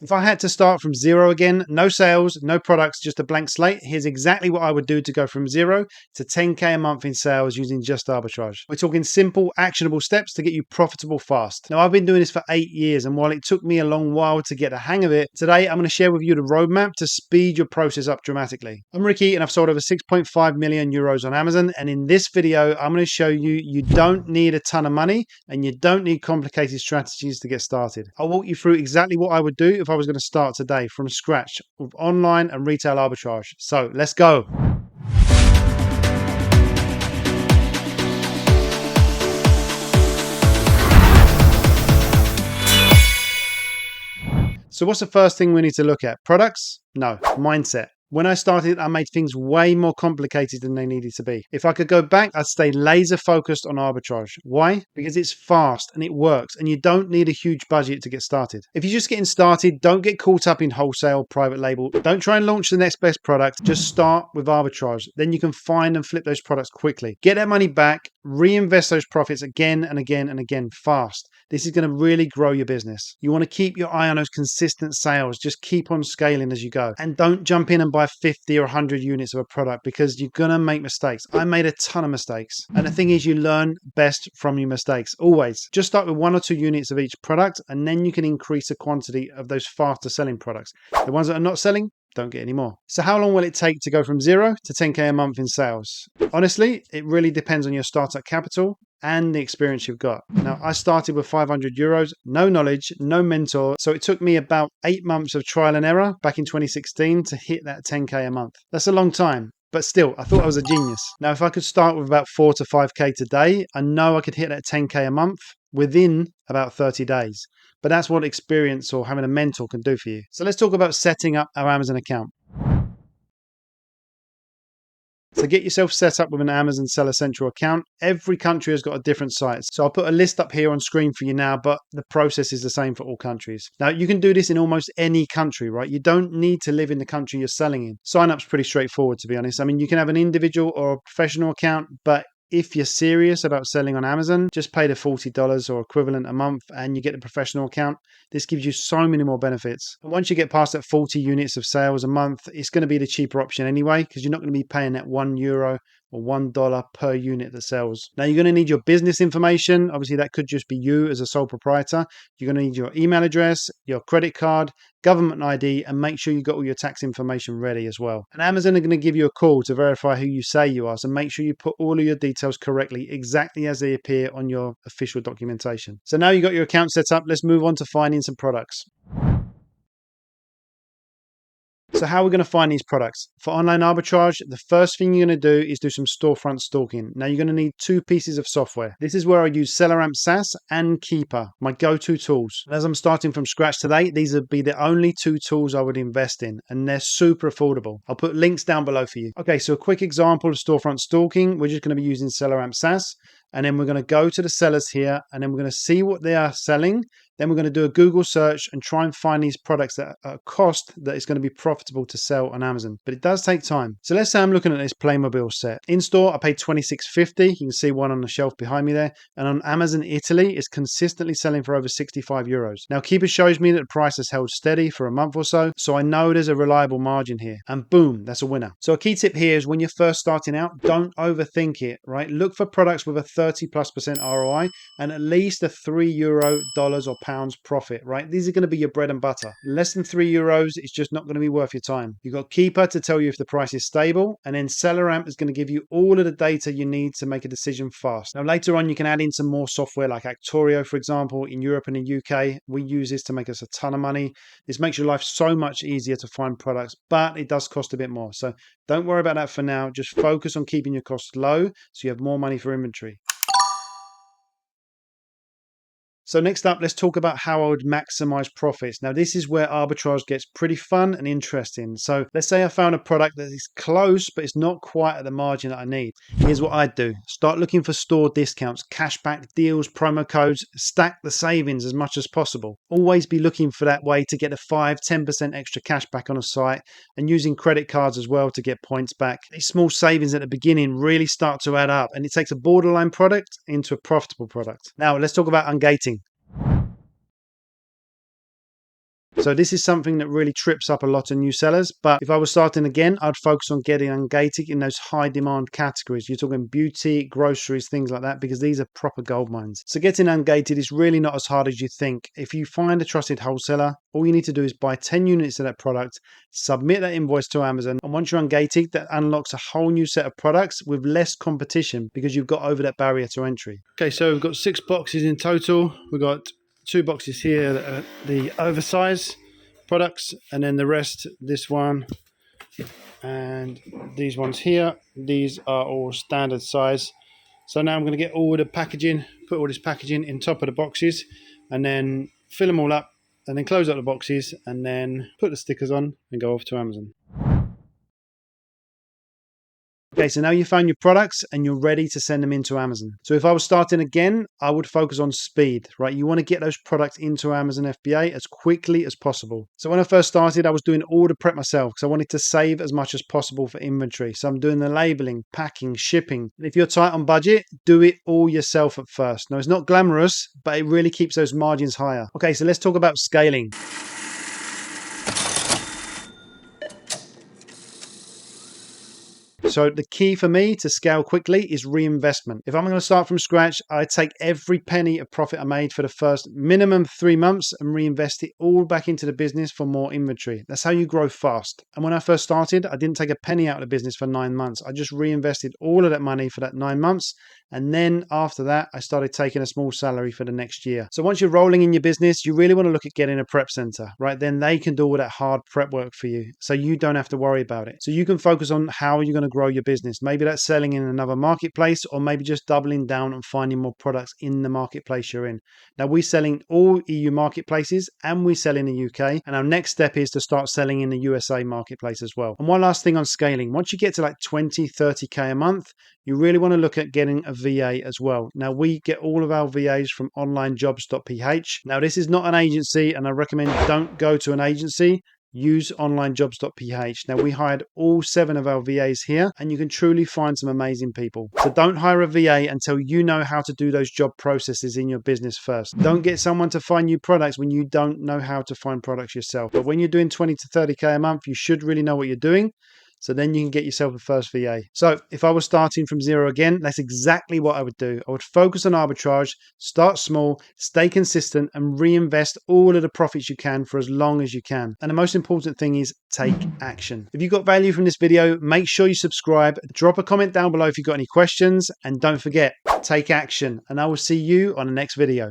If I had to start from zero again, no sales, no products, just a blank slate, here's exactly what I would do to go from 0 to 10K a month in sales using just arbitrage. We're talking simple, actionable steps to get you profitable fast. Now, I've been doing this for 8 years, and while it took me a long while to get the hang of it, today I'm going to share with you the roadmap to speed your process up dramatically. I'm Ricky, and I've sold over 6.5 million euros on Amazon, and in this video, I'm going to show you you don't need a ton of money, and you don't need complicated strategies to get started. I'll walk you through exactly what I would do if I was going to start today from scratch with online and retail arbitrage. So let's go. So what's the first thing we need to look at? Products? No. Mindset. When I started, I made things way more complicated than they needed to be. If I could go back, I'd stay laser focused on arbitrage. Why? Because it's fast and it works, and you don't need a huge budget to get started. If you're just getting started, don't get caught up in wholesale, private label. Don't try and launch the next best product. Just start with arbitrage. Then you can find and flip those products quickly. Get that money back, reinvest those profits again and again and again fast. This is going to really grow your business. You want to keep your eye on those consistent sales. Just keep on scaling as you go. And don't jump in and buy 50 or 100 units of a product, because you're going to make mistakes. I made a ton of mistakes. And the thing is, you learn best from your mistakes. Always. Just start with 1 or 2 units of each product, and then you can increase the quantity of those faster selling products. The ones that are not selling, don't get any more. So how long will it take to go from 0 to 10K a month in sales? Honestly, it really depends on your startup capital and the experience you've got. Now, I started with 500 euros, no knowledge, no mentor. So it took me about 8 months of trial and error back in 2016 to hit that 10K a month. That's a long time. But still, I thought I was a genius. Now, if I could start with about 4 to 5K today, I know I could hit that 10K a month within about 30 days. But that's what experience or having a mentor can do for you. So let's talk about setting up our Amazon account. So get yourself set up with an Amazon Seller Central account. Every country has got a different site. So I'll put a list up here on screen for you now, but the process is the same for all countries. Now, you can do this in almost any country, right? You don't need to live in the country you're selling in. Sign up's pretty straightforward, to be honest. I mean, you can have an individual or a professional account, but if you're serious about selling on Amazon, just pay the $40 or equivalent a month and you get the professional account. This gives you so many more benefits. And once you get past that 40 units of sales a month, it's going to be the cheaper option anyway, because you're not going to be paying that €1 or $1 per unit that sells. Now, you're going to need your business information. Obviously, that could just be you as a sole proprietor. You're going to need your email address, your credit card, government ID, and make sure you got all your tax information ready as well. And Amazon are going to give you a call to verify who you say you are. So make sure you put all of your details correctly, exactly as they appear on your official documentation. So now you got your account set up, let's move on to finding some products. So how are we going to find these products? For online arbitrage, the first thing you're going to do is do some storefront stalking. Now, you're going to need 2 pieces of software. This is where I use Amp SAS and Keeper, my go-to tools. As I'm starting from scratch today, these would be the only 2 tools I would invest in, and they're super affordable. I'll put links down below for you. Okay, so a quick example of storefront stalking. We're just going to be using Amp SAS, and then we're going to go to the sellers here, and then we're going to see what they are selling. Then we're going to do a Google search and try and find these products that are at a cost that is going to be profitable to sell on Amazon. But it does take time. So let's say I'm looking at this Playmobil set. In store, I paid $26.50. You can see one on the shelf behind me there. And on Amazon Italy, it's consistently selling for over €65. Now, Keeper shows me that the price has held steady for a month or so. So I know there's a reliable margin here. And boom, that's a winner. So a key tip here is when you're first starting out, don't overthink it, right? Look for products with a 30+% ROI and at least a €3, dollars or pounds profit, right? These are going to be your bread and butter. Less than €3 is just not going to be worth your time. You've got Keeper to tell you if the price is stable, and then SellerAmp is going to give you all of the data you need to make a decision fast. Now, later on, you can add in some more software like Actorio, for example, in Europe and the UK. We use this to make us a ton of money. This makes your life so much easier to find products, but it does cost a bit more. So don't worry about that for now. Just focus on keeping your costs low so you have more money for inventory. So next up, let's talk about how I would maximize profits. Now, this is where arbitrage gets pretty fun and interesting. So let's say I found a product that is close, but it's not quite at the margin that I need. Here's what I'd do. Start looking for store discounts, cashback deals, promo codes, stack the savings as much as possible. Always be looking for that way to get a 5-10% extra cash back on a site, and using credit cards as well to get points back. These small savings at the beginning really start to add up, and it takes a borderline product into a profitable product. Now, let's talk about Ungating. So this is something that really trips up a lot of new sellers. But if I was starting again, I'd focus on getting Ungating in those high demand categories. You're talking beauty, groceries, things like that, because these are proper gold mines. So getting Ungated is really not as hard as you think. If you find a trusted wholesaler, all you need to do is buy 10 units of that product, submit that invoice to Amazon, and once you're Ungated, that unlocks a whole new set of products with less competition because you've got over that barrier to entry. Okay, so we've got 6 boxes in total. We've got 2 boxes here that are the oversized products, and then the rest, this one and these ones here, these are all standard size. So now I'm going to get all the packaging, put all this packaging in top of the boxes, and then fill them all up, and then close up the boxes, and then put the stickers on and go off to Amazon. Okay, so now you found your products and you're ready to send them into Amazon. So if I was starting again, I would focus on speed, right? You want to get those products into Amazon FBA as quickly as possible. So when I first started, I was doing order prep myself because I wanted to save as much as possible for inventory. So I'm doing the labeling, packing, shipping. If you're tight on budget, do it all yourself at first. Now, it's not glamorous, but it really keeps those margins higher. Okay, so let's talk about scaling. So the key for me to scale quickly is reinvestment. If I'm going to start from scratch, I take every penny of profit I made for the first minimum 3 months and reinvest it all back into the business for more inventory. That's how you grow fast. And when I first started, I didn't take a penny out of the business for 9 months. I just reinvested all of that money for that 9 months. And then after that, I started taking a small salary for the next year. So once you're rolling in your business, you really want to look at getting a prep center, right? Then they can do all that hard prep work for you. So you don't have to worry about it. So you can focus on how you're going to grow your business. Maybe that's selling in another marketplace, or maybe just doubling down and finding more products in the marketplace you're in. Now we sell in all EU marketplaces and we sell in the UK. And our next step is to start selling in the USA marketplace as well. And one last thing on scaling. Once you get to like 20, 30K a month, you really want to look at getting a VA as well. Now, we get all of our VAs from Onlinejobs.ph. Now, this is not an agency, and I recommend don't go to an agency. Use Onlinejobs.ph. Now, we hired all 7 of our VAs here, and you can truly find some amazing people. So don't hire a VA until you know how to do those job processes in your business first. Don't get someone to find you products when you don't know how to find products yourself. But when you're doing 20 to 30K a month, you should really know what you're doing. So then you can get yourself a first VA. So if I was starting from zero again, that's exactly what I would do. I would focus on arbitrage, start small, stay consistent, and reinvest all of the profits you can for as long as you can. And the most important thing is take action. If you got value from this video, make sure you subscribe, drop a comment down below if you've got any questions, and don't forget, take action. And I will see you on the next video.